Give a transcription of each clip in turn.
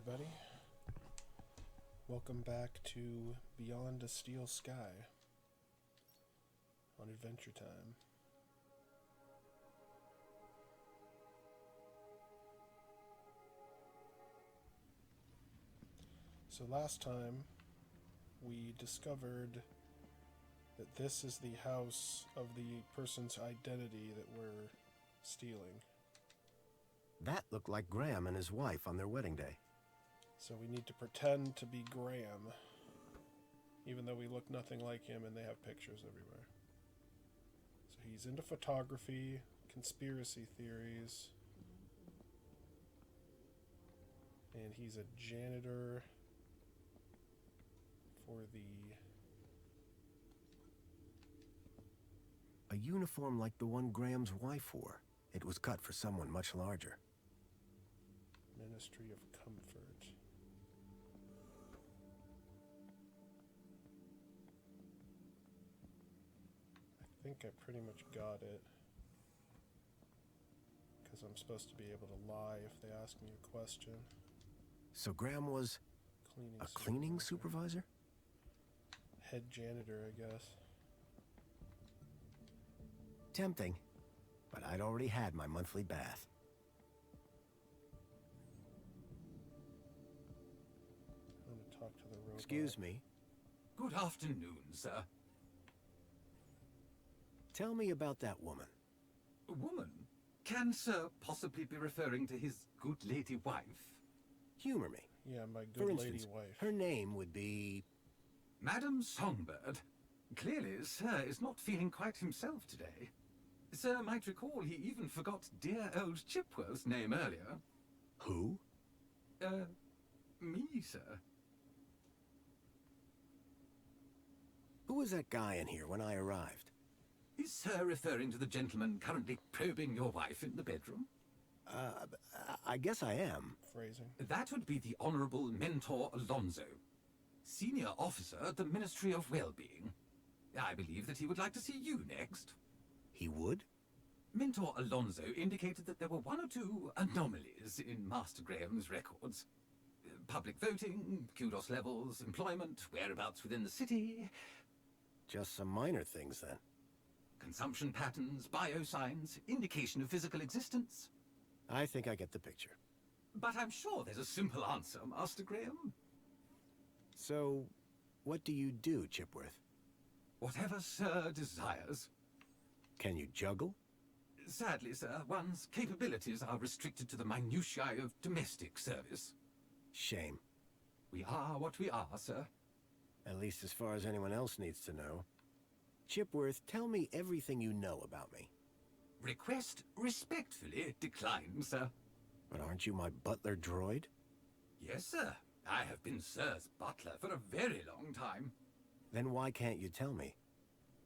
everybody. Welcome back to Beyond a Steel Sky on Adventure Time. So last time we discovered that this is the house of the person's identity that we're stealing. That looked like Graham and his wife on their wedding day. So we need to pretend to be Graham, even though we look nothing like him and they have pictures everywhere. So he's into photography, conspiracy theories, and he's a janitor for the... A uniform like the one Graham's wife wore. It was cut for someone much larger. Ministry of Comfort. I think I pretty much got it. Because I'm supposed to be able to lie if they ask me a question. So Graham was a cleaning supervisor? Head janitor, I guess. Tempting, but I'd already had my monthly bath. I'm going to talk to the robot. Excuse me. Good afternoon, sir. Tell me about that woman. A woman? Can sir possibly be referring to his good lady wife? Humor me. Yeah, my good For lady instance, wife. her name would be... Madam Songbird. Clearly, sir is not feeling quite himself today. Sir might recall he even forgot dear old Chipworth's name earlier. Who? Me, sir. Who was that guy in here when I arrived? Is sir referring to the gentleman currently probing your wife in the bedroom? I guess I am. Phrasing. That would be the Honourable Mentor Alonso, Senior Officer at the Ministry of Wellbeing. I believe that he would like to see you next. He would? Mentor Alonso indicated that there were one or two anomalies in Master Graham's records. Public voting, kudos levels, employment, whereabouts within the city. Just some minor things, then. Consumption patterns, biosigns, indication of physical existence. I think I get the picture. But I'm sure there's a simple answer, Master Graham. So, what do you do, Chipworth? Whatever sir desires. Can you juggle? Sadly, sir, one's capabilities are restricted to the minutiae of domestic service. Shame. We are what we are, sir. At least as far as anyone else needs to know. Chipworth, tell me everything you know about me. Request respectfully declined, sir. But aren't you my butler droid? Yes, sir. I have been sir's butler for a very long time. Then why can't you tell me?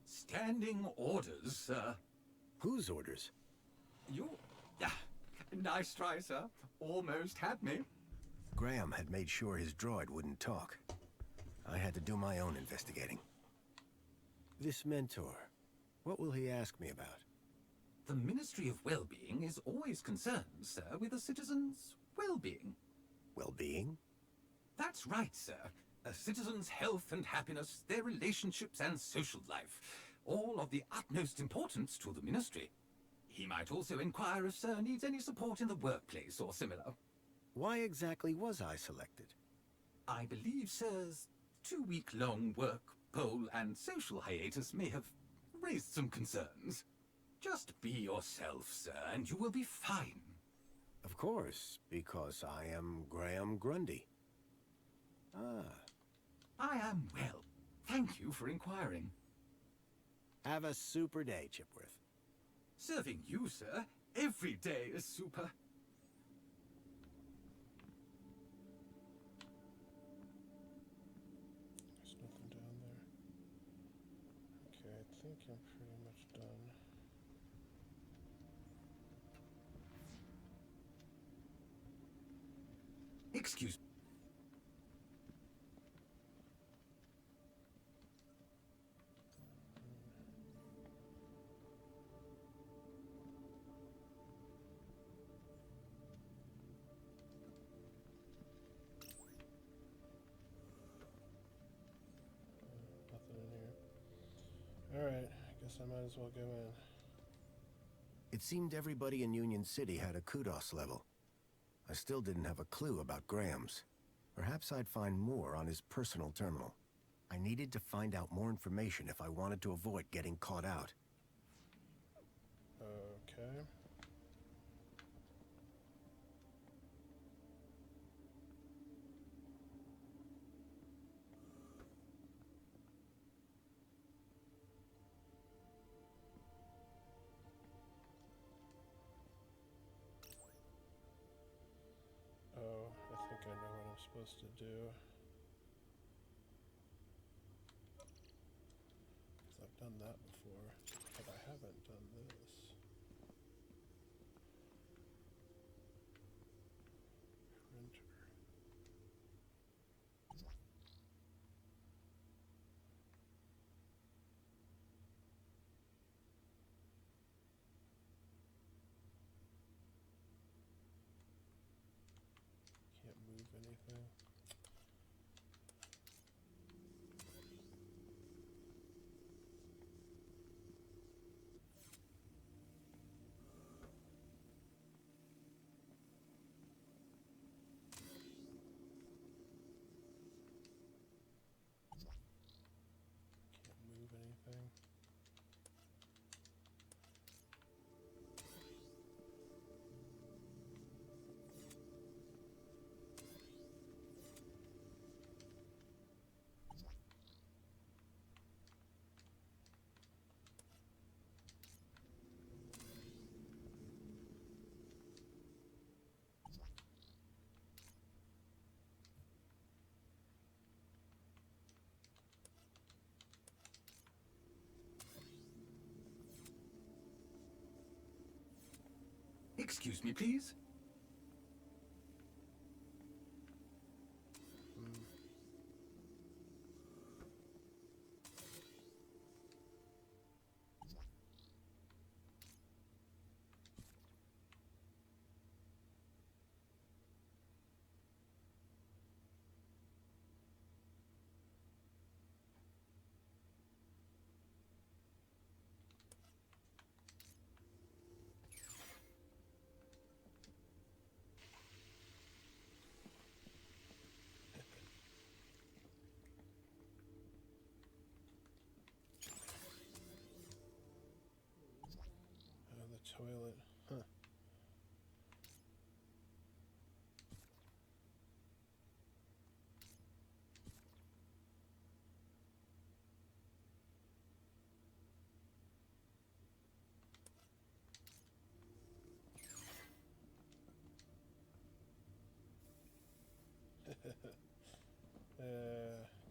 Standing orders, sir. Whose orders? You... nice try, sir. Almost had me. Graham had made sure his droid wouldn't talk. I had to do my own investigating. This mentor, what will he ask me about? The Ministry of Wellbeing is always concerned, sir, with a citizen's well-being. Well-being? That's right, sir. A citizen's health and happiness, their relationships and social life, all of the utmost importance to the Ministry. He might also inquire if sir needs any support in the workplace or similar. Why exactly was I selected? I believe sir's 2-week-long work, poll and social hiatus may have raised some concerns. Just be yourself, sir, and you will be fine. Of course, because I am Graham Grundy. Ah. I am well. Thank you for inquiring. Have a super day, Chipworth. Serving you, sir, every day is super. There's nothing down there. Okay, I think I'm pretty much done. Excuse me. Guess I might as well go in. It seemed everybody in Union City had a kudos level. I still didn't have a clue about Graham's. Perhaps I'd find more on his personal terminal. I needed to find out more information if I wanted to avoid getting caught out. Okay. Oh, I think I know what I'm supposed to do. Because I've done that before, but I haven't done this. Printer. Can't move anything. Can't move anything. Excuse me, please. The toilet. Huh.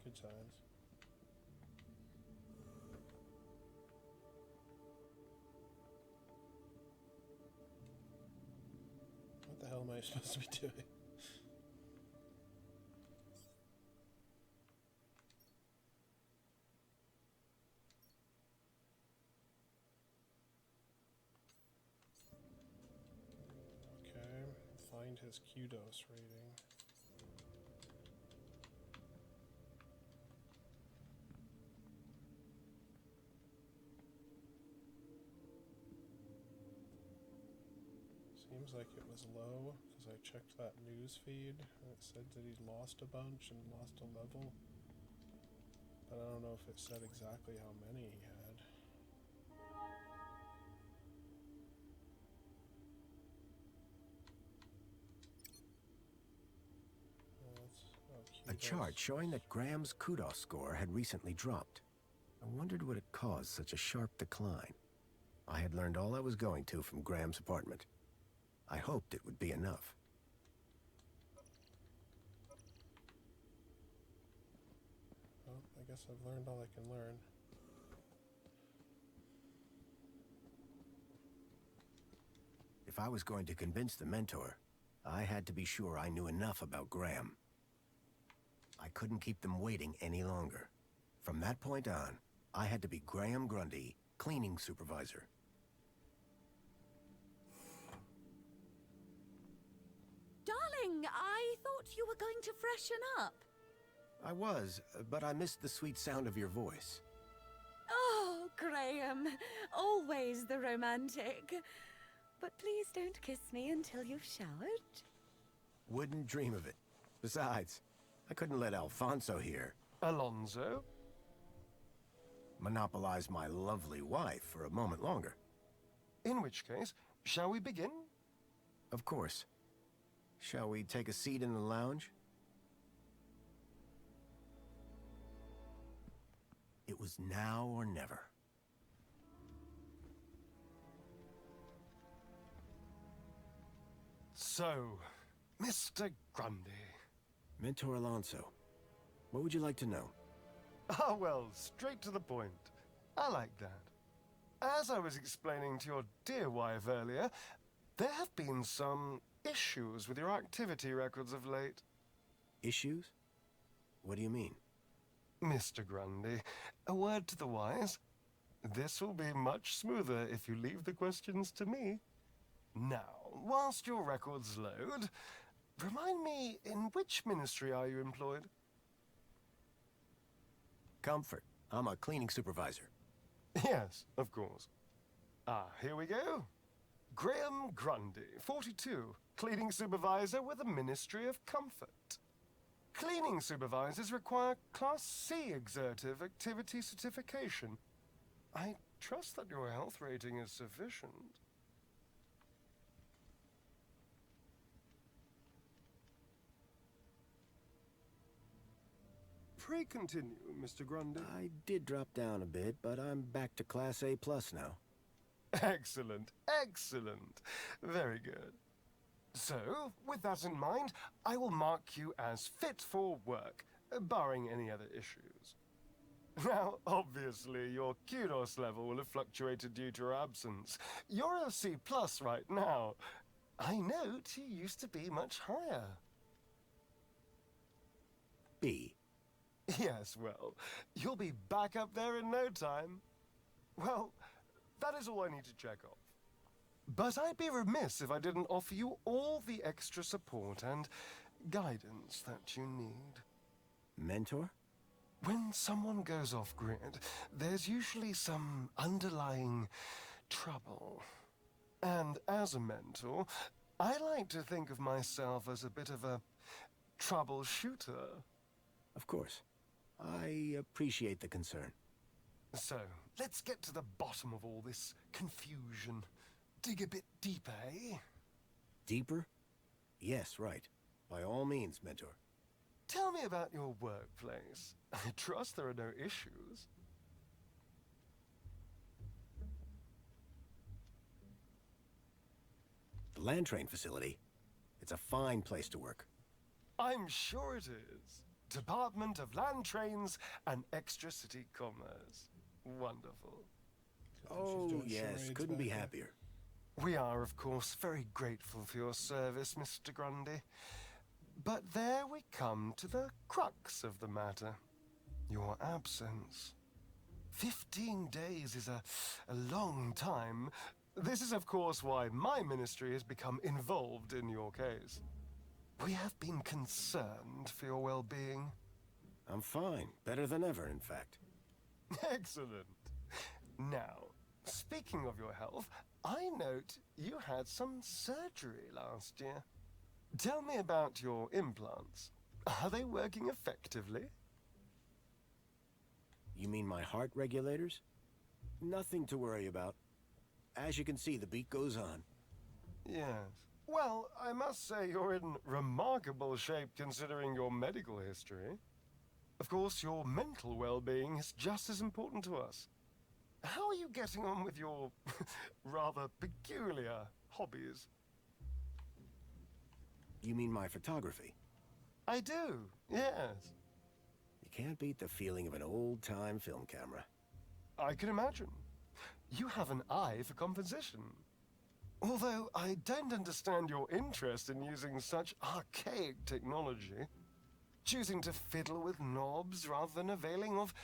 Good times. What the hell am I supposed to be doing? Okay, find his kudos rating. Seems like it was low, because I checked that news feed, and it said that he lost a bunch and lost a level. But I don't know if it said exactly how many he had. A chart showing that Graham's kudos score had recently dropped. I wondered what had caused such a sharp decline. I had learned all I was going to from Graham's apartment. I hoped it would be enough. Well, I guess I've learned all I can learn. If I was going to convince the mentor, I had to be sure I knew enough about Graham. I couldn't keep them waiting any longer. From that point on, I had to be Graham Grundy, cleaning supervisor. Darling, I thought you were going to freshen up. I was, but I missed the sweet sound of your voice. Oh, Graham. Always the romantic. But please don't kiss me until you've showered. Wouldn't dream of it. Besides, I couldn't let Alfonso here Alonso? monopolize my lovely wife for a moment longer. In which case, shall we begin? Of course. Shall we take a seat in the lounge? It was now or never. So, Mr. Grundy. Mentor Alonso, what would you like to know? Ah, well, straight to the point. I like that. As I was explaining to your dear wife earlier, there have been some issues with your activity records of late. Issues? What do you mean? Mr. Grundy, a word to the wise. This will be much smoother if you leave the questions to me. Now, whilst your records load, remind me, in which ministry are you employed? Comfort. I'm a cleaning supervisor. Yes, of course. Ah, here we go. Graham Grundy, 42, cleaning supervisor with the Ministry of Comfort. Cleaning supervisors require Class C exertive activity certification. I trust that your health rating is sufficient. Pray continue, Mr. Grundy. I did drop down a bit, but I'm back to Class A+ now. Excellent, excellent. Very good. So, with that in mind, I will mark you as fit for work, barring any other issues. Now, obviously, your kudos level will have fluctuated due to your absence. You're a C+ right now. I note you used to be much higher. B. Yes, well, you'll be back up there in no time. Well, that is all I need to check off. But I'd be remiss if I didn't offer you all the extra support and guidance that you need. Mentor? When someone goes off-grid, there's usually some underlying trouble. And as a mentor, I like to think of myself as a bit of a troubleshooter. Of course. I appreciate the concern. So, let's get to the bottom of all this confusion. Dig a bit deeper, eh? Deeper? Yes, right. By all means, Mentor. Tell me about your workplace. I trust there are no issues. The land train facility. It's a fine place to work. I'm sure it is. Department of Land Trains and Extra City Commerce. Wonderful. Oh, doing yes. charades Couldn't be back there. happier. We are, of course, very grateful for your service, Mr. Grundy. But there we come to the crux of the matter. Your absence. 15 days is a long time. This is, of course, why my ministry has become involved in your case. We have been concerned for your well-being. I'm fine. Better than ever, in fact. Excellent. Now, speaking of your health, I note you had some surgery last year. Tell me about your implants. Are they working effectively? You mean my heart regulators? Nothing to worry about. As you can see, the beat goes on. Yes. Well, I must say you're in remarkable shape considering your medical history. Of course, your mental well-being is just as important to us. How are you getting on with your rather peculiar hobbies? You mean my photography? I do, yes. You can't beat the feeling of an old-time film camera. I can imagine. You have an eye for composition. Although I don't understand your interest in using such archaic technology. Choosing to fiddle with knobs rather than availing of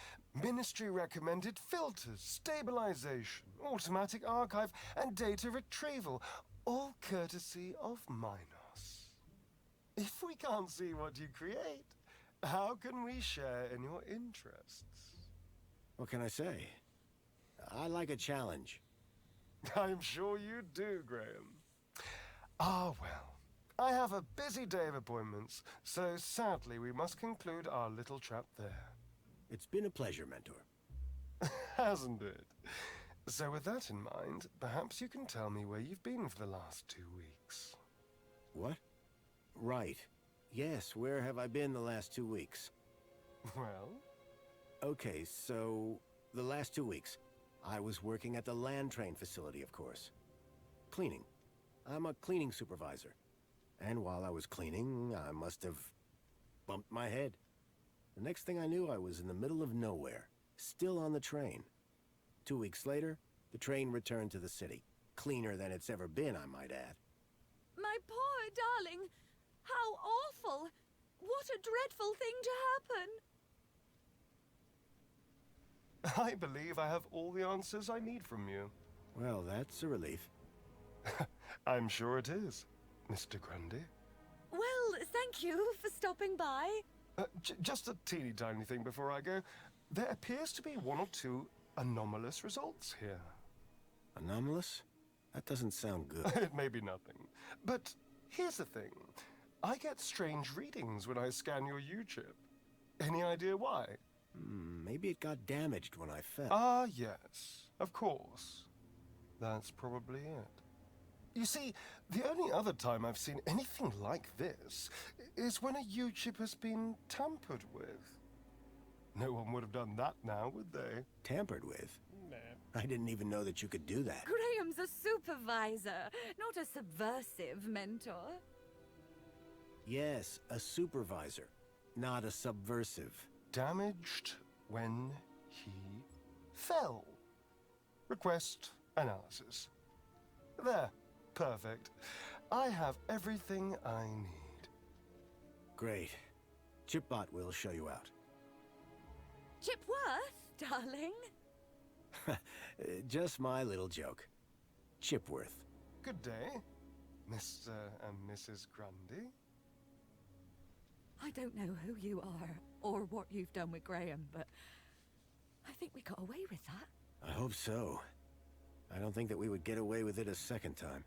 ministry-recommended filters, stabilization, automatic archive, and data retrieval, all courtesy of Minos. If we can't see what you create, how can we share in your interests? What can I say? I like a challenge. I'm sure you do, Graham. Ah, well. I have a busy day of appointments, so sadly we must conclude our little chat there. It's been a pleasure, Mentor. Hasn't it? So with that in mind, perhaps you can tell me where you've been for the last 2 weeks. What? Right. Yes, where have I been the last 2 weeks? Well? Okay, so the last 2 weeks, I was working at the land train facility, of course. Cleaning. I'm a cleaning supervisor. And while I was cleaning, I must have bumped my head. The next thing I knew, I was in the middle of nowhere, still on the train. 2 weeks later, the train returned to the city. Cleaner than it's ever been, I might add. My poor darling! How awful! What a dreadful thing to happen! I believe I have all the answers I need from you. Well, that's a relief. I'm sure it is, Mr. Grundy. Well, thank you for stopping by. Just a teeny tiny thing before I go. There appears to be 1 or 2 anomalous results here. Anomalous? That doesn't sound good. It may be nothing. But here's the thing. I get strange readings when I scan your U-chip. Any idea why? Maybe it got damaged when I fell. Ah, yes. Of course. That's probably it. You see, the only other time I've seen anything like this is when a U-chip has been tampered with. No one would have done that now, would they? Tampered with? Nah. I didn't even know that you could do that. Graham's a supervisor, not a subversive mentor. Yes, a supervisor, not a subversive. Damaged when he fell. Request analysis. There. Perfect. I have everything I need. Great. Chipbot will show you out. Chipworth, darling? Just my little joke. Chipworth. Good day, Mr. and Mrs. Grundy. I don't know who you are or what you've done with Graham, but I think we got away with that. I hope so. I don't think that we would get away with it a second time.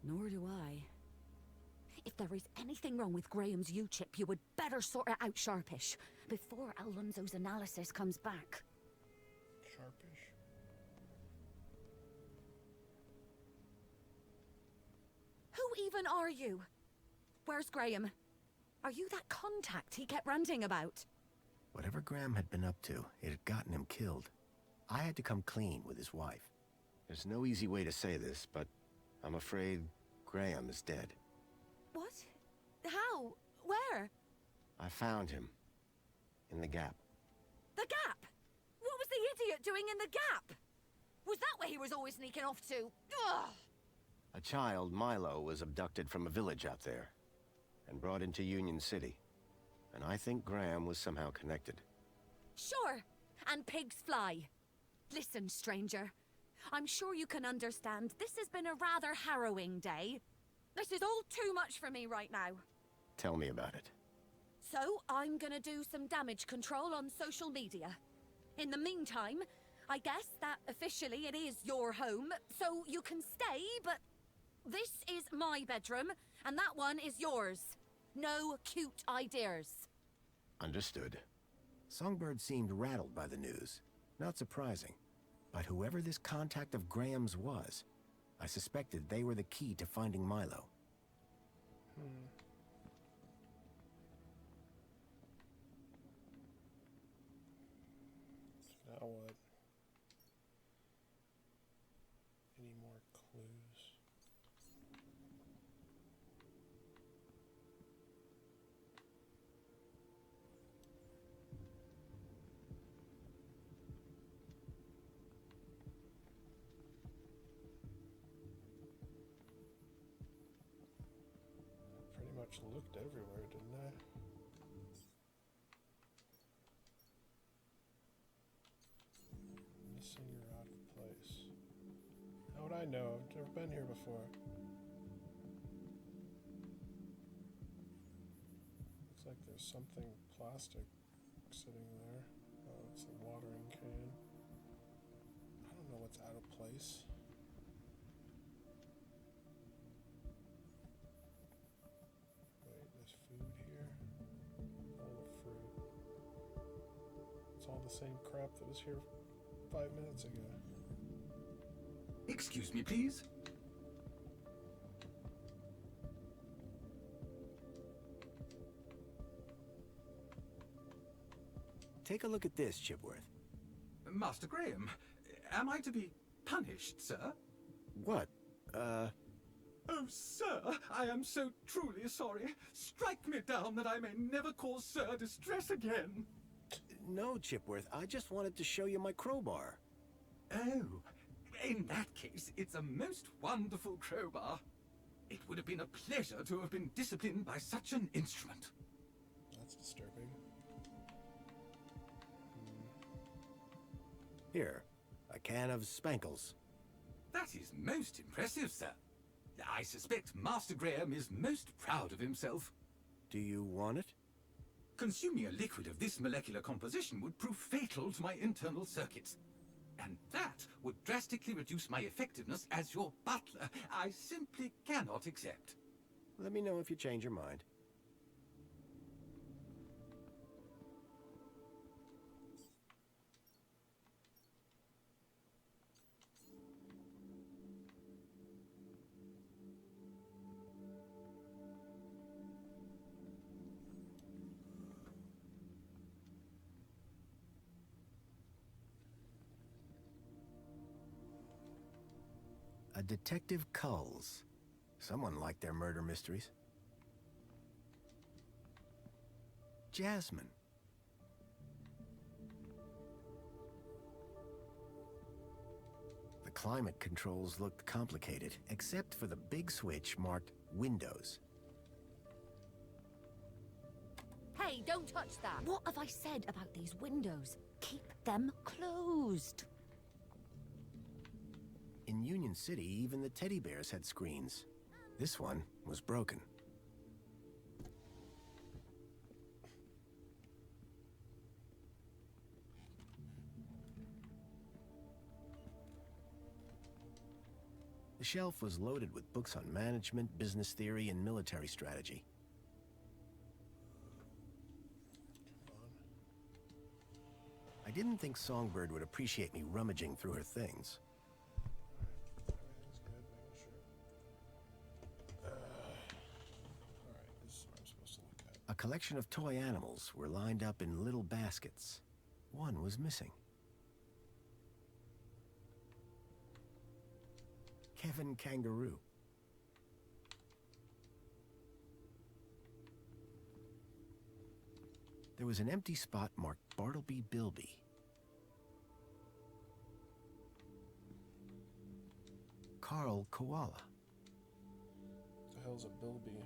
Nor do I. If there is anything wrong with Graham's U-chip, you would better sort it out sharpish, before Alonso's analysis comes back. Sharpish. Who even are you? Where's Graham? Are you that contact he kept ranting about? Whatever Graham had been up to, it had gotten him killed. I had to come clean with his wife. There's no easy way to say this, but I'm afraid Graham is dead. What? How? Where? I found him. In the Gap. The Gap? What was the idiot doing in the Gap? Was that where he was always sneaking off to? Ugh! A child, Milo, was abducted from a village out there and brought into Union City. And I think Graham was somehow connected. Sure, and pigs fly. Listen, stranger. I'm sure you can understand this has been a rather harrowing day. This is all too much for me right now. Tell me about it. So, I'm gonna do some damage control on social media. In the meantime, I guess that officially it is your home, so you can stay, but this is my bedroom, and that one is yours. No cute ideas. Understood. Songbird seemed rattled by the news. Not surprising. But whoever this contact of Graham's was, I suspected they were the key to finding Milo. Now what? Any more clues? Pretty much looked everywhere, didn't I? Missing or out of place. How would I know? I've never been here before. Looks like there's something plastic sitting there. Oh, it's a watering can. I don't That's out of place. Wait, there's food here. All the fruit. It's all the same crap that was here 5 minutes ago. Excuse me, please. Take a look at this, Chipworth. Master Graham, am I to be punished, sir? What? Oh, sir, I am so truly sorry. Strike me down that I may never cause sir distress again. No, Chipworth. I just wanted to show you my crowbar. Oh, in that case, it's a most wonderful crowbar. It would have been a pleasure to have been disciplined by such an instrument. That's disturbing. Here, a can of Spankles. That is most impressive, sir. I suspect Master Graham is most proud of himself. Do you want it? Consuming a liquid of this molecular composition would prove fatal to my internal circuits. And that would drastically reduce my effectiveness as your butler. I simply cannot accept. Let me know if you change your mind. A Detective Culls. Someone liked their murder mysteries. Jasmine. The climate controls looked complicated, except for the big switch marked Windows. Hey, don't touch that! What have I said about these windows? Keep them closed! In Union City, even the teddy bears had screens. This one was broken. The shelf was loaded with books on management, business theory, and military strategy. I didn't think Songbird would appreciate me rummaging through her things. Everything's good, making sure. Alright, this is what I'm supposed to look at. A collection of toy animals were lined up in little baskets. One was missing. Kevin Kangaroo. There was an empty spot marked Bartleby Bilby. Carl Koala. What the hell's a Bilby?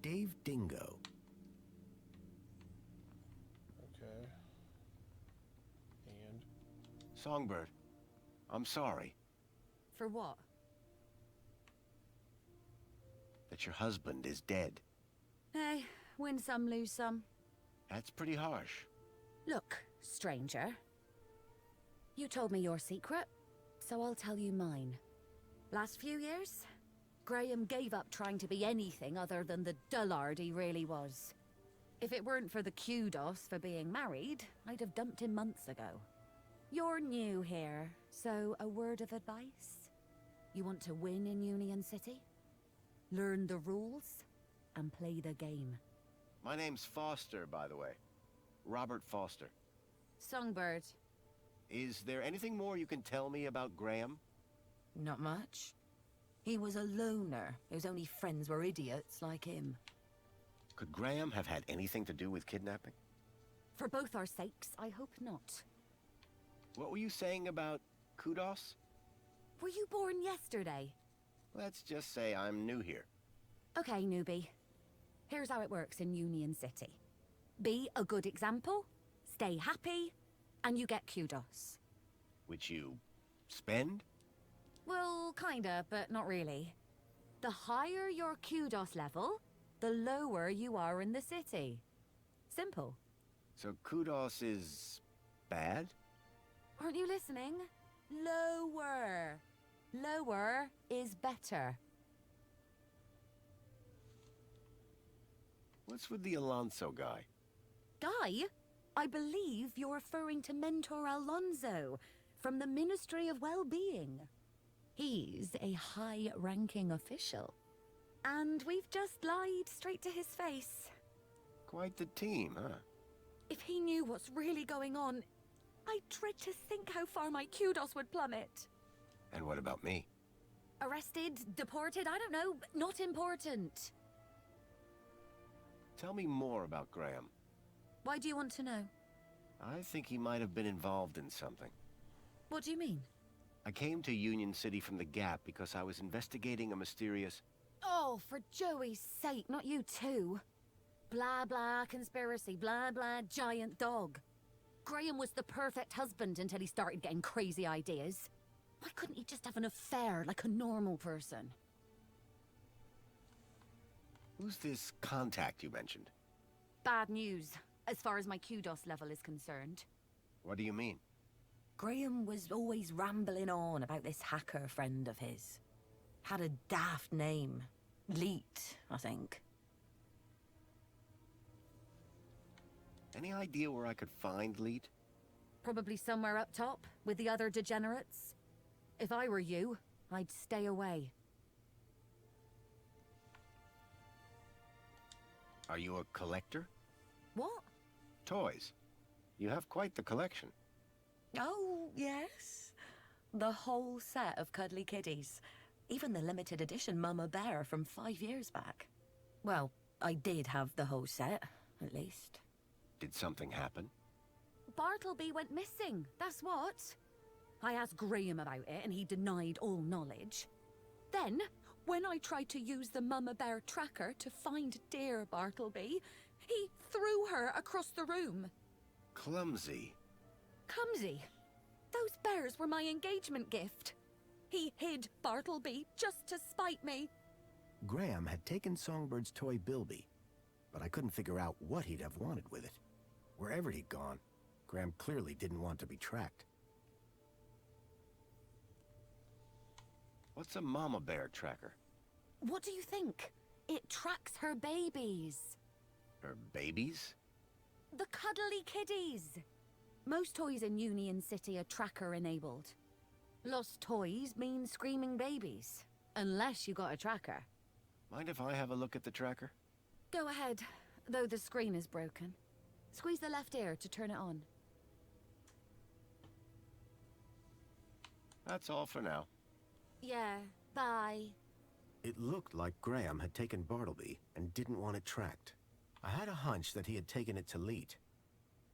Dave Dingo. Okay. And? Songbird, I'm sorry For what? that your husband is dead. Hey, win some, lose some. That's pretty harsh. Look, stranger. You told me your secret, so I'll tell you mine. Last few years, Graham gave up trying to be anything other than the dullard he really was. If it weren't for the kudos for being married, I'd have dumped him months ago. You're new here, so a word of advice? You want to win in Union City? Learn the rules and play the game. My name's Foster, by the way. Robert Foster. Songbird. Is there anything more you can tell me about Graham? Not much. He was a loner whose only friends were idiots like him. Could Graham have had anything to do with kidnapping? For both our sakes, I hope not. What were you saying about kudos? Were you born yesterday? Let's just say I'm new here. Okay, newbie. Here's how it works in Union City. Be a good example, stay happy, and you get kudos. Which you spend? Well, kinda, but not really. The higher your kudos level, the lower you are in the city. Simple. So kudos is bad? Aren't you listening? Lower. Lower is better. What's with the Alonso guy? Guy, I believe you're referring to Mentor Alonso from the Ministry of Well-Being. He's a high-ranking official. And we've just lied straight to his face. Quite the team, huh? If he knew what's really going on, I dread to think how far my kudos would plummet. And what about me? Arrested, deported, I don't know, not important. Tell me more about Graham. Why do you want to know? I think he might have been involved in something. What do you mean? I came to Union City from the Gap because I was investigating a mysterious... Oh, for Joey's sake, not you too. Blah blah conspiracy, blah blah giant dog. Graham was the perfect husband until he started getting crazy ideas. Why couldn't he just have an affair like a normal person? Who's this contact you mentioned? Bad news, as far as my kudos level is concerned. What do you mean? Graham was always rambling on about this hacker friend of his. Had a daft name. Leet, I think. Any idea where I could find Leet? Probably somewhere up top, with the other degenerates. If I were you, I'd stay away. Are you a collector? What? Toys. You have quite the collection. Oh, yes. The whole set of cuddly kitties. Even the limited edition Mama Bear from 5 years back. Well, I did have the whole set, at least. Did something happen? Bartleby went missing, that's what. I asked Graham about it and he denied all knowledge. Then, when I tried to use the Mama Bear tracker to find dear Bartleby, he threw her across the room. Clumsy. Clumsy. Those bears were my engagement gift. He hid Bartleby just to spite me. Graham had taken Songbird's toy Bilby, but I couldn't figure out what he'd have wanted with it. Wherever he'd gone, Graham clearly didn't want to be tracked. What's a mama bear tracker? What do you think? It tracks her babies. Her babies? The cuddly kiddies. Most toys in Union City are tracker-enabled. Lost toys mean screaming babies. Unless you got a tracker. Mind if I have a look at the tracker? Go ahead, though the screen is broken. Squeeze the left ear to turn it on. That's all for now. Yeah, bye. It looked like Graham had taken Bartleby and didn't want it tracked. I had a hunch that he had taken it to Leet,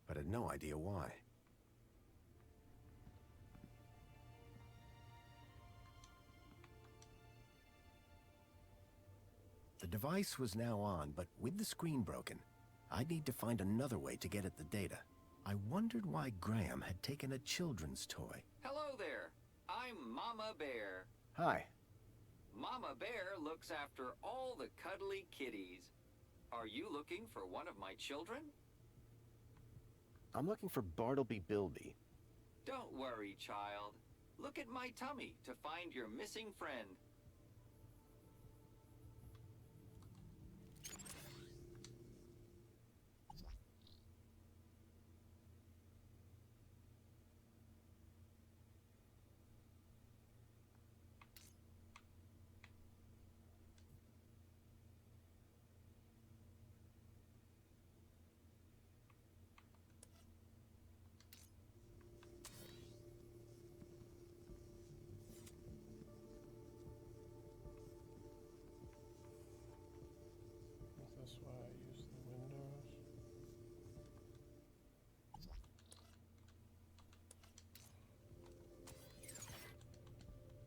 but had no idea why. The device was now on, but with the screen broken, I'd need to find another way to get at the data. I wondered why Graham had taken a children's toy. Hello there. I'm Mama Bear. Hi. Mama Bear looks after all the cuddly kitties. Are you looking for one of my children? I'm looking for Bartleby Bilby. Don't worry, child. Look at my tummy to find your missing friend. Is this why I use the windows?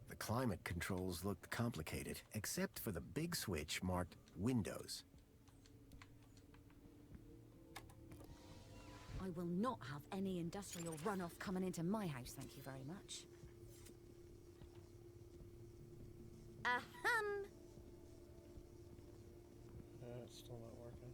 The climate controls looked complicated, except for the big switch marked Windows. I will not have any industrial runoff coming into my house, thank you very much. Ahem! It's still not working.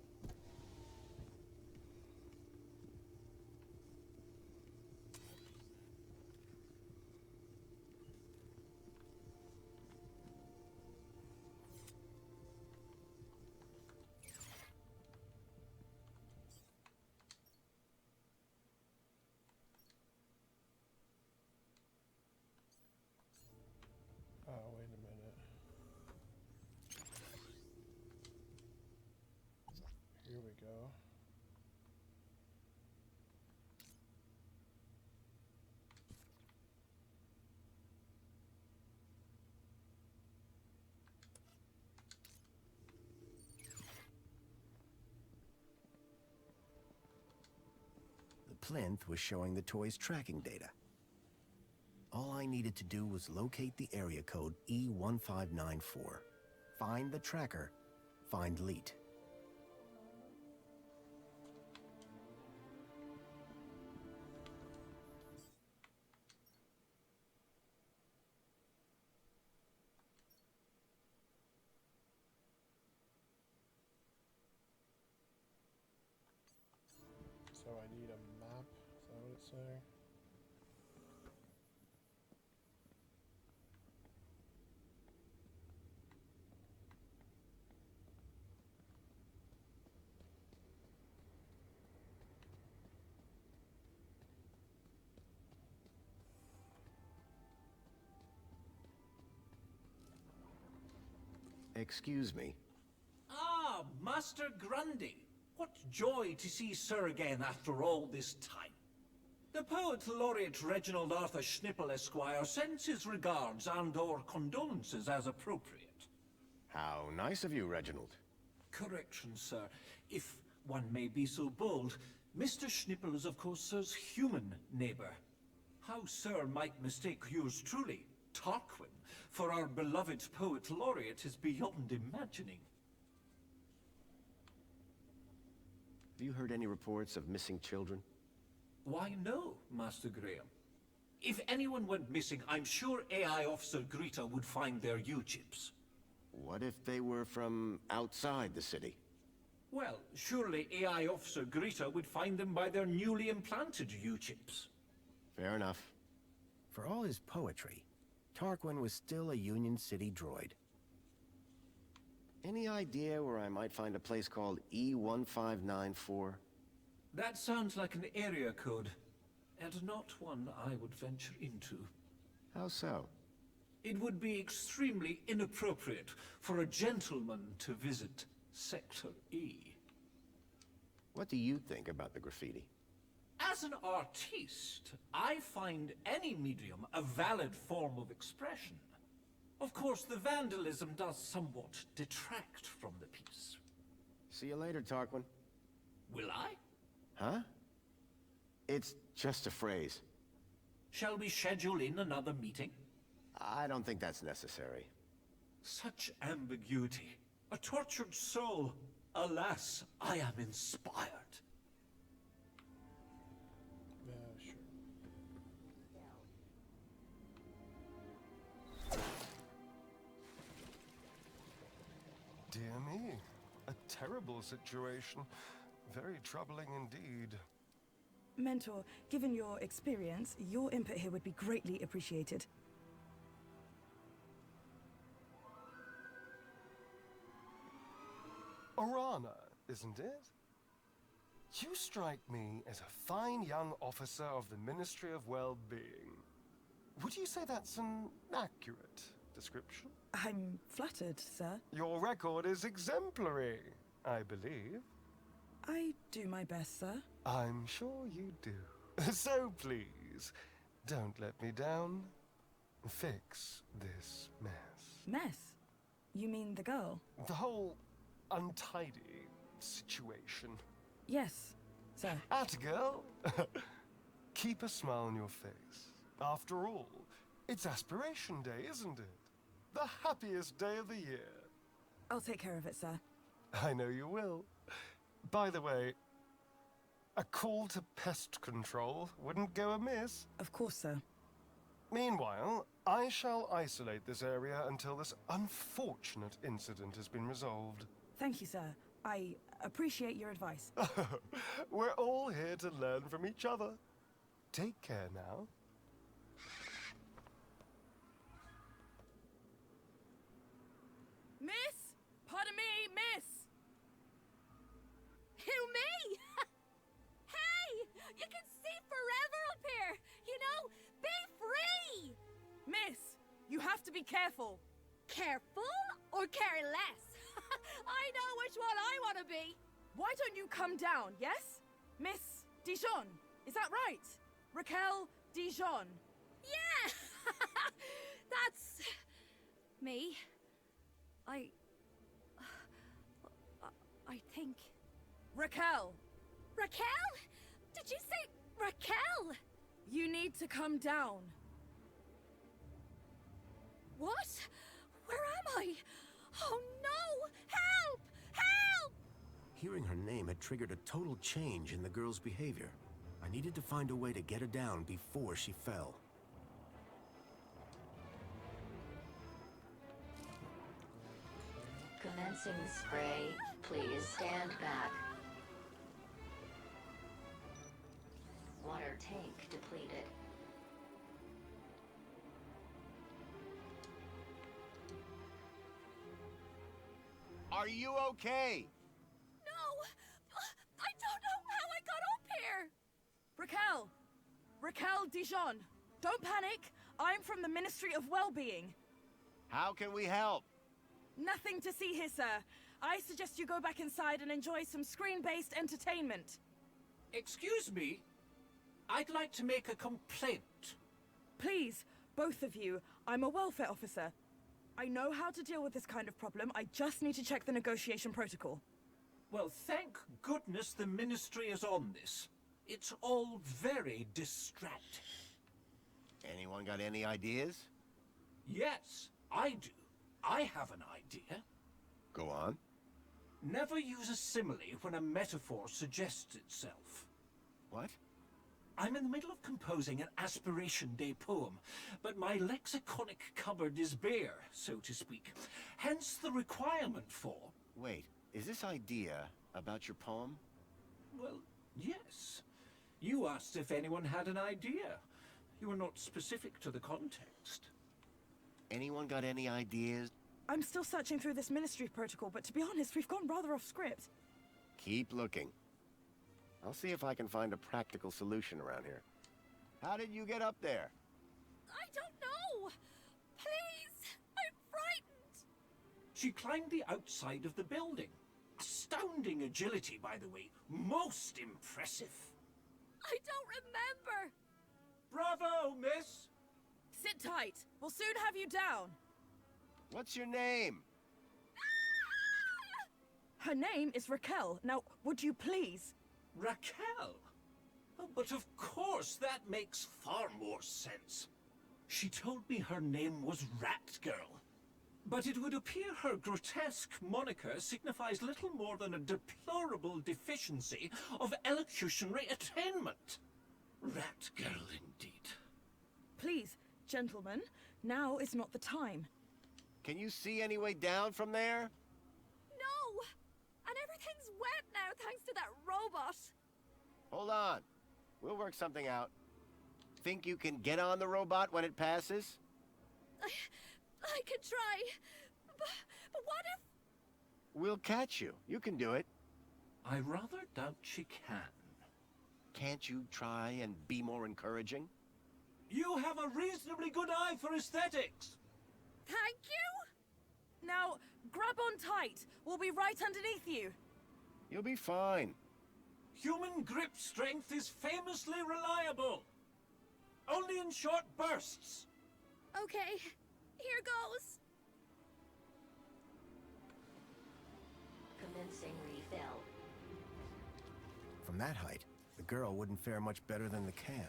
go. The plinth was showing the toy's tracking data. All I needed to do was locate the area code E1594. Find the tracker, find Leet. So I need a map, is that what it's saying? Excuse me. Ah, Master Grundy. What joy to see Sir again after all this time. The Poet Laureate Reginald Arthur Schnipple, Esquire, sends his regards and/or condolences as appropriate. How nice of you, Reginald. Correction, sir. If one may be so bold, Mr. Schnipple is of course Sir's human neighbor. How Sir might mistake yours truly, Tarquin, for our beloved Poet Laureate is beyond imagining. Have you heard any reports of missing children? Why, no, Master Graham. If anyone went missing, I'm sure AI Officer Greta would find their U-chips. What if they were from outside the city? Well, surely AI Officer Greta would find them by their newly implanted U-chips. Fair enough. For all his poetry, Tarquin was still a Union City droid. Any idea where I might find a place called E1594? That sounds like an area code, and not one I would venture into. How so? It would be extremely inappropriate for a gentleman to visit Sector E. What do you think about the graffiti? As an artiste, I find any medium a valid form of expression. Of course, the vandalism does somewhat detract from the piece. See you later, Tarquin. Will I? Huh? It's just a phrase. Shall we schedule in another meeting? I don't think that's necessary. Such ambiguity. A tortured soul. Alas, I am inspired. Yeah, sure. Dear me, a terrible situation. Very troubling indeed. Mentor, given your experience, your input here would be greatly appreciated. Orana, isn't it? You strike me as a fine young officer of the Ministry of Well-Being. Would you say that's an accurate description? I'm flattered, sir. Your record is exemplary, I believe. I do my best, sir. I'm sure you do. So please, don't let me down. Fix this mess. Mess? You mean the girl? The whole untidy situation. Yes, sir. Atta girl. Keep a smile on your face. After all, it's Aspiration Day, isn't it? The happiest day of the year. I'll take care of it, sir. I know you will. By the way, a call to pest control wouldn't go amiss. Of course, sir. Meanwhile, I shall isolate this area until this unfortunate incident has been resolved. Thank you, sir. I appreciate your advice. We're all here to learn from each other. Take care now. Miss? Pardon me, miss! Who, me? Hey! You can see forever up here! You know, be free! Miss, you have to be careful. Careful or careless? I know which one I want to be. Why don't you come down, yes? Miss Dijon, is that right? Raquel Dijon. Yeah! That's... me. I think... Raquel, Raquel? Did you say Raquel? you need to come down. What? Where am I? Oh no! Help! Help! Hearing her name had triggered a total change in the girl's behavior. I needed to find a way to get her down before she fell. Commencing spray. Please stand back. Water tank depleted. Are you okay? No! I don't know how I got up here! Raquel! Raquel Dijon! Don't panic! I'm from the Ministry of Well-Being. How can we help? Nothing to see here, sir. I suggest you go back inside and enjoy some screen-based entertainment. Excuse me? I'd like to make a complaint. Please, both of you, I'm a welfare officer. I know how to deal with this kind of problem. I just need to check the negotiation protocol. Well, thank goodness the Ministry is on this. It's all very distracting. Anyone got any ideas? Yes, I do. I have an idea. Go on. Never use a simile when a metaphor suggests itself. What? I'm in the middle of composing an Aspiration Day poem, but my lexiconic cupboard is bare, so to speak. Hence the requirement for... Wait, is this idea about your poem? Well, yes. You asked if anyone had an idea. You were not specific to the context. Anyone got any ideas? I'm still searching through this ministry protocol, but to be honest, we've gone rather off script. Keep looking. I'll see if I can find a practical solution around here. How did you get up there? I don't know! Please! I'm frightened! She climbed the outside of the building. Astounding agility, by the way. Most impressive. I don't remember! Bravo, miss! Sit tight. We'll soon have you down. What's your name? Her name is Raquel. Now, would you please? Raquel? Oh, but of course, that makes far more sense. She told me her name was Rat Girl. But it would appear her grotesque moniker signifies little more than a deplorable deficiency of elocutionary attainment. Rat Girl, indeed. Please, gentlemen, now is not the time. Can you see any way down from there? No! And everything's wet now thanks to that robot. Hold on. We'll work something out. Think you can get on the robot when it passes? I could try. But what if... We'll catch you. You can do it. I rather doubt she can. Can't you try and be more encouraging? You have a reasonably good eye for aesthetics. Thank you? Now, grab on tight. We'll be right underneath you. You'll be fine. Human grip strength is famously reliable. Only in short bursts. Okay, here goes. Commencing refill. From that height, the girl wouldn't fare much better than the can.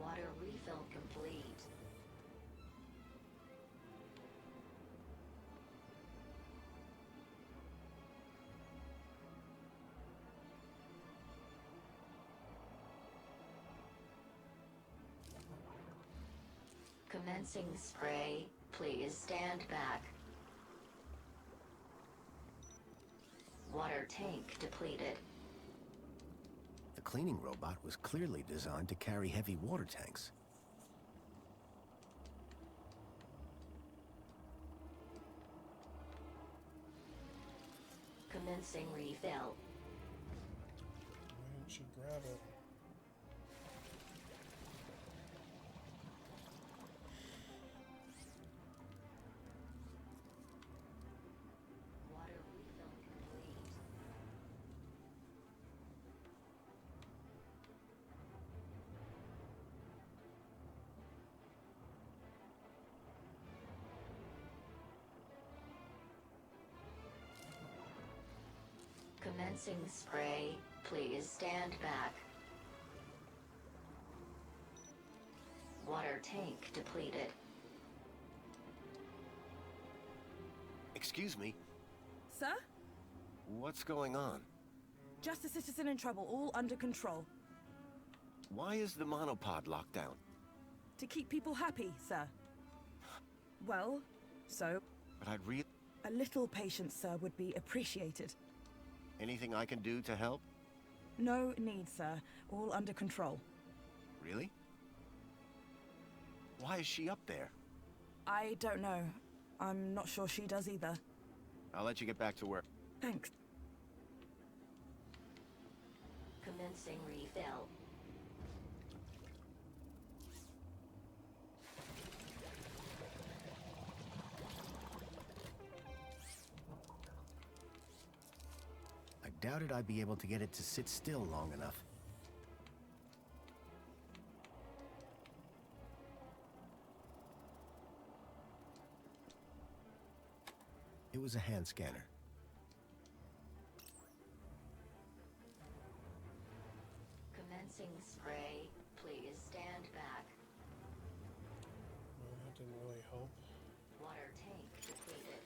Water refill complete. Commencing spray. Please stand back. Water tank depleted. The cleaning robot was clearly designed to carry heavy water tanks. Commencing refill. Why didn't she grab it? Commencing spray. Please stand back. Water tank depleted. Excuse me, Sir? what's going on? Just a citizen in trouble, all under control. Why is the monopod locked down? To keep people happy, sir. Well, so But I'd read a little patience, sir, would be appreciated. anything I can do to help? No need, sir. All under control. Really? Why is she up there? I don't know. I'm not sure she does either. I'll let you get back to work. Thanks. Commencing refill. I doubted I'd be able to get it to sit still long enough. It was a hand scanner. Commencing spray. Please stand back. Well, that didn't really help. Water tank depleted.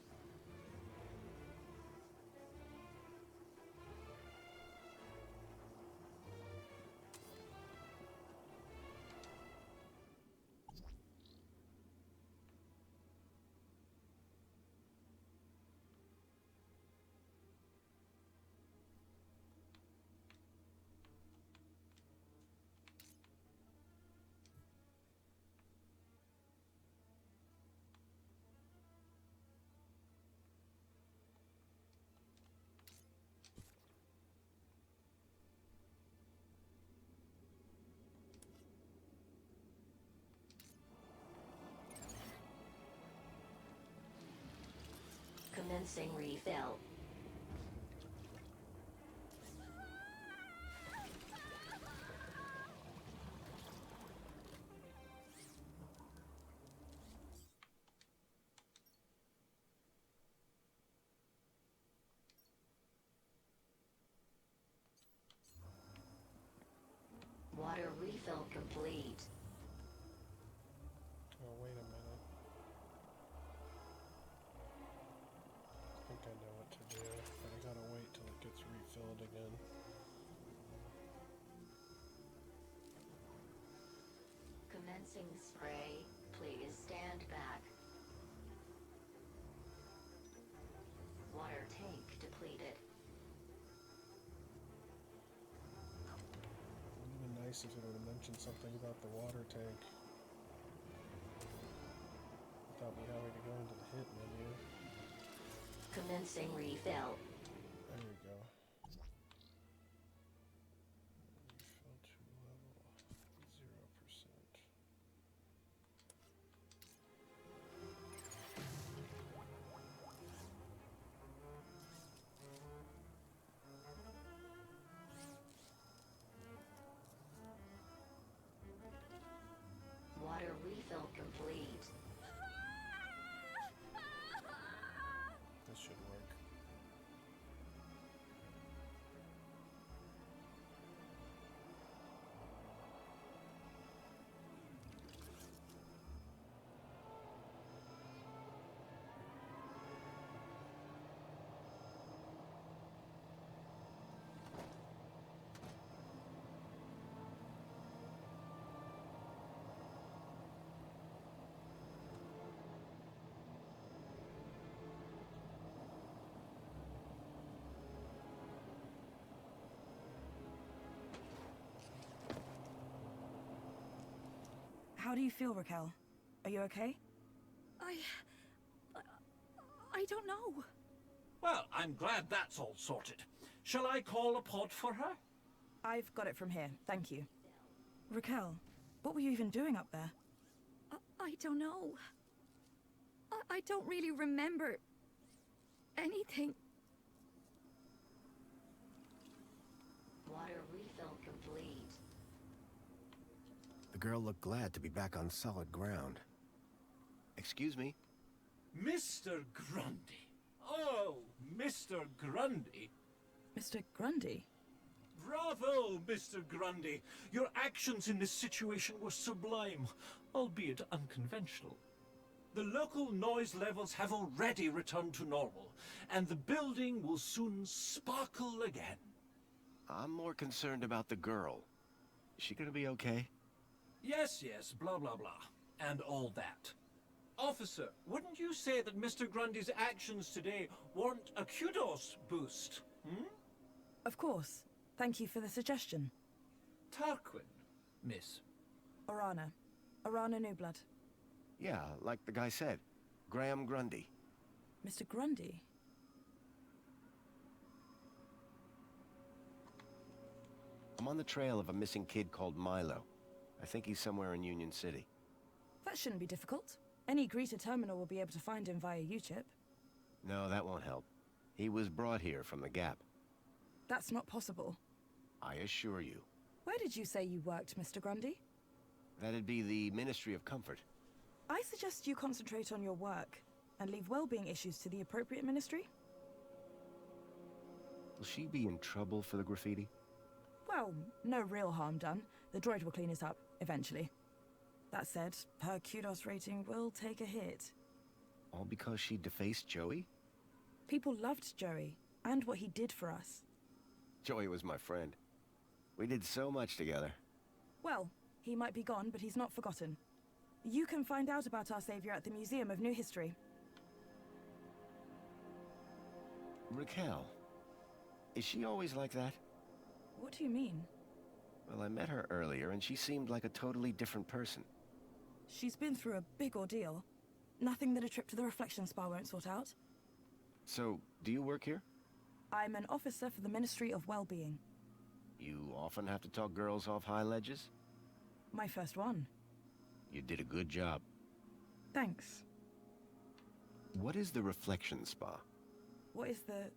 Commencing refill. Water refill complete. Oh, wait a minute. I think I know what to do, but I gotta wait till it gets refilled again. Commencing spray. Please stand back. Water tank depleted. It would have been nice if it would have mentioned something about the water tank. Without me having to go into the hit menu. Commencing refill. There we go. Refill to level 0%. Water refill complete. This should work. How do you feel, Raquel? Are you okay? I don't know. Well, I'm glad that's all sorted. Shall I call a pod for her? I've got it from here, thank you. Raquel, what were you even doing up there? I don't know. I don't really remember anything. Water refill complete. The girl looked glad to be back on solid ground. Excuse me? Mr. Grundy. Oh, Mr. Grundy. Mr. Grundy? Bravo, Mr. Grundy. Your actions in this situation were sublime, albeit unconventional. The local noise levels have already returned to normal, and the building will soon sparkle again. I'm more concerned about the girl. Is she gonna be okay? Yes, blah blah blah, and all that. Officer, wouldn't you say that Mr. Grundy's actions today warrant a kudos boost, hmm? Of course. Thank you for the suggestion. Tarquin, miss. Orana. Orana Newblood. Yeah, like the guy said. Graham Grundy. Mr. Grundy? I'm on the trail of a missing kid called Milo. I think he's somewhere in Union City. That shouldn't be difficult. Any greeter terminal will be able to find him via U-chip. No, that won't help. He was brought here from the Gap. That's not possible. I assure you. Where did you say you worked, Mr. Grundy? That'd be the Ministry of Comfort. I suggest you concentrate on your work and leave well-being issues to the appropriate ministry. Will she be in trouble for the graffiti? Well, no real harm done. The droid will clean it up, eventually. That said, her kudos rating will take a hit. All because she defaced Joey? People loved Joey, and what he did for us. Joey was my friend. We did so much together. Well, he might be gone, but he's not forgotten. You can find out about our savior at the Museum of New History. Raquel. Is she always like that? What do you mean? Well, I met her earlier, and she seemed like a totally different person. She's been through a big ordeal. Nothing that a trip to the reflection spa won't sort out. So, do you work here? I'm an officer for the Ministry of Wellbeing. You often have to talk girls off high ledges? My first one. You did a good job. Thanks. What is the reflection spa? What is the...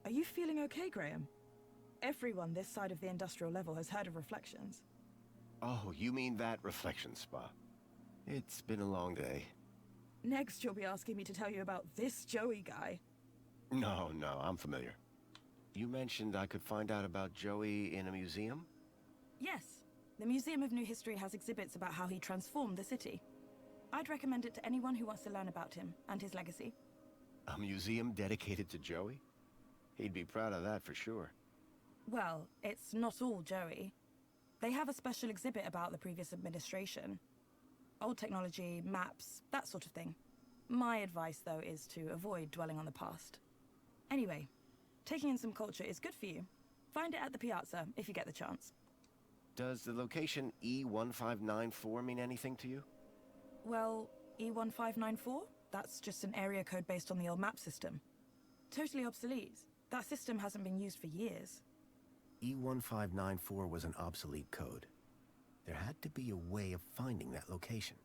Are you feeling okay, Graham? Everyone this side of the industrial level has heard of reflections. Oh, you mean that reflection spa. It's been a long day. Next, you'll be asking me to tell you about this Joey guy. No, I'm familiar. You mentioned I could find out about Joey in a museum? Yes. The Museum of New History has exhibits about how he transformed the city. I'd recommend it to anyone who wants to learn about him and his legacy. A museum dedicated to Joey? He'd be proud of that for sure. Well, it's not all Joey. They have a special exhibit about the previous administration. Old technology, maps, that sort of thing. My advice, though, is to avoid dwelling on the past. Anyway, taking in some culture is good for you. Find it at the Piazza, if you get the chance. Does the location E1594 mean anything to you? Well, E1594? That's just an area code based on the old map system. Totally obsolete. That system hasn't been used for years. E1594 was an obsolete code. There had to be a way of finding that location.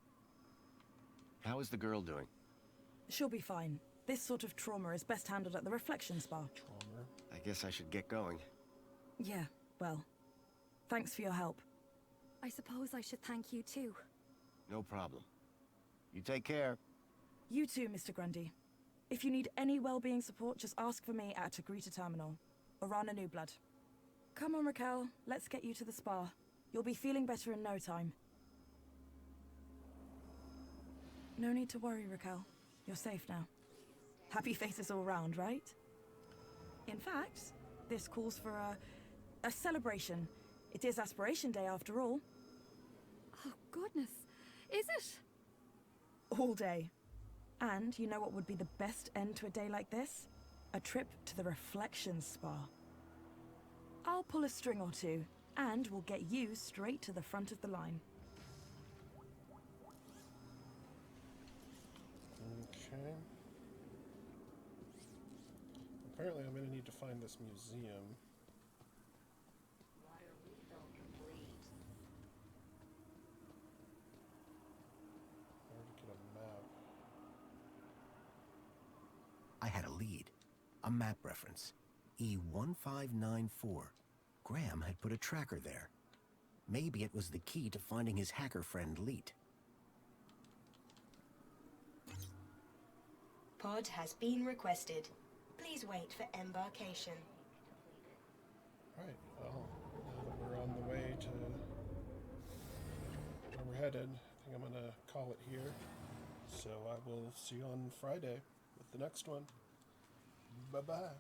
How is the girl doing? She'll be fine. This sort of trauma is best handled at the reflection spa. Trauma. I guess I should get going. Yeah, well, thanks for your help. I suppose I should thank you too. No problem. You take care. You too, Mr. Grundy. If you need any well-being support, just ask for me at a greeter terminal. Orana Newblood. Come on, Raquel. Let's get you to the spa. You'll be feeling better in no time. No need to worry, Raquel. You're safe now. Happy faces all round, right? In fact, this calls for a celebration. It is Aspiration Day after all. Oh, goodness. Is it? All day. And you know what would be the best end to a day like this? A trip to the reflection spa. I'll pull a string or two, and we'll get you straight to the front of the line. Okay. Apparently I'm going to need to find this museum. Water refill complete. Where to get a map? I had a lead. A map reference. E1594. Graham had put a tracker there. Maybe it was the key to finding his hacker friend, Leet. Pod has been requested. Please wait for embarkation. Alright, well, now that we're on the way to where we're headed, I think I'm going to call it here. So I will see you on Friday with the next one. Bye-bye.